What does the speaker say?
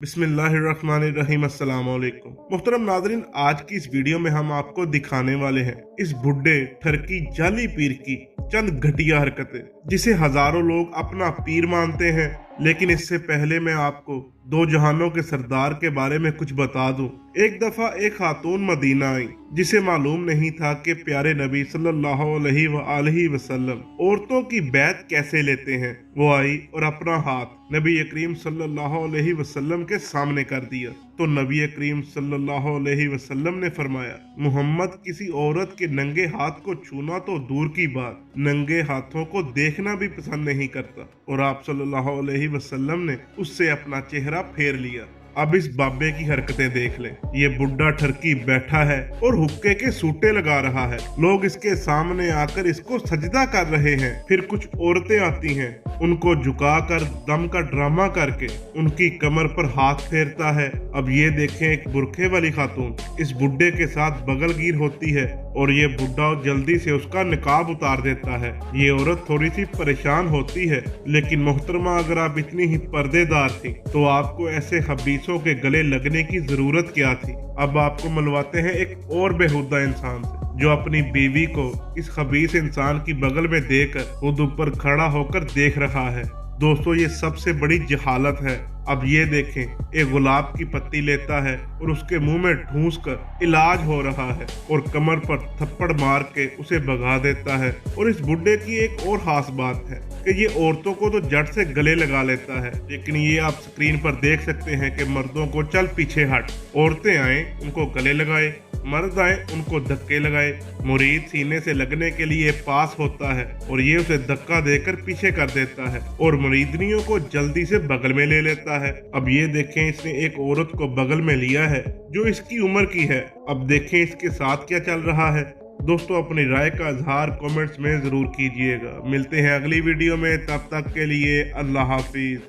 बिस्मिल्लाहिर्रहमानिर्रहीम अस्सलाम वालेकुम। मुहतरम नाज़रीन, आज की इस वीडियो में हम आपको दिखाने वाले हैं इस बुड्ढे ठरकी जाली पीर की चंद घटिया हरकतें, जिसे हजारों लोग अपना पीर मानते हैं। लेकिन इससे पहले मैं आपको दो जहानों के सरदार के बारे में कुछ बता दूं। एक दफा एक खातून मदीना आई, जिसे मालूम नहीं था कि प्यारे नबी सल्लल्लाहु अलैहि वसल्लम औरतों की बैत कैसे लेते हैं। वो आई और अपना हाथ नबी करीम सल्लल्लाहु अलैहि वसल्लम के सामने कर दिया, तो नबी करीम सल्लल्लाहु अलैहि वसल्लम ने फरमाया, मुहम्मद किसी औरत के नंगे हाथ को छूना तो दूर की बात, नंगे हाथों को देखना भी पसंद नहीं करता। और आप सल्लल्लाहु अलैहि वसल्लम ने उससे अपना चेहरा फेर लिया। अब इस बाबे की हरकतें देख लें। ये बुड्ढा ठरकी बैठा है और हुक्के के सूटे लगा रहा है। लोग इसके सामने आकर इसको सजदा कर रहे हैं। फिर कुछ औरतें आती हैं, उनको झुकाकर दम का ड्रामा करके उनकी कमर पर हाथ फेरता है। अब ये देखें, एक बुरखे वाली खातून इस बुड्ढे के साथ बगलगीर होती है और ये बुड्ढा जल्दी से उसका निकाब उतार देता है। ये औरत थोड़ी सी परेशान होती है, लेकिन मोहतरमा अगर आप इतनी ही पर्देदार थी तो आपको ऐसे हबीसों के गले लगने की जरूरत क्या थी। अब आपको मिलवाते हैं एक और बेहुदा इंसान से, जो अपनी बीवी को इस खबीस इंसान की बगल में देकर खुद ऊपर खड़ा होकर देख रहा है। दोस्तों, ये सबसे बड़ी जहालत है। अब ये देखें, एक गुलाब की पत्ती लेता है और उसके मुंह में ठूंस कर इलाज हो रहा है और कमर पर थप्पड़ मार के उसे भगा देता है। और इस बुड्ढे की एक और खास बात है कि ये औरतों को तो जड़ से गले लगा लेता है, लेकिन ये आप स्क्रीन पर देख सकते हैं कि मर्दों को चल पीछे हट, औरतें आए उनको गले लगाए, मर्द आए उनको धक्के लगाए। मुरीद सीने से लगने के लिए पास होता है और ये उसे धक्का देकर पीछे कर देता है और मुरीदनियों को जल्दी से बगल में ले लेता है। अब ये देखें, इसने एक औरत को बगल में लिया है जो इसकी उम्र की है। अब देखें इसके साथ क्या चल रहा है। दोस्तों, अपनी राय का इजहार कमेंट्स में जरूर कीजिएगा। मिलते हैं अगली वीडियो में, तब तक के लिए अल्लाह हाफिज।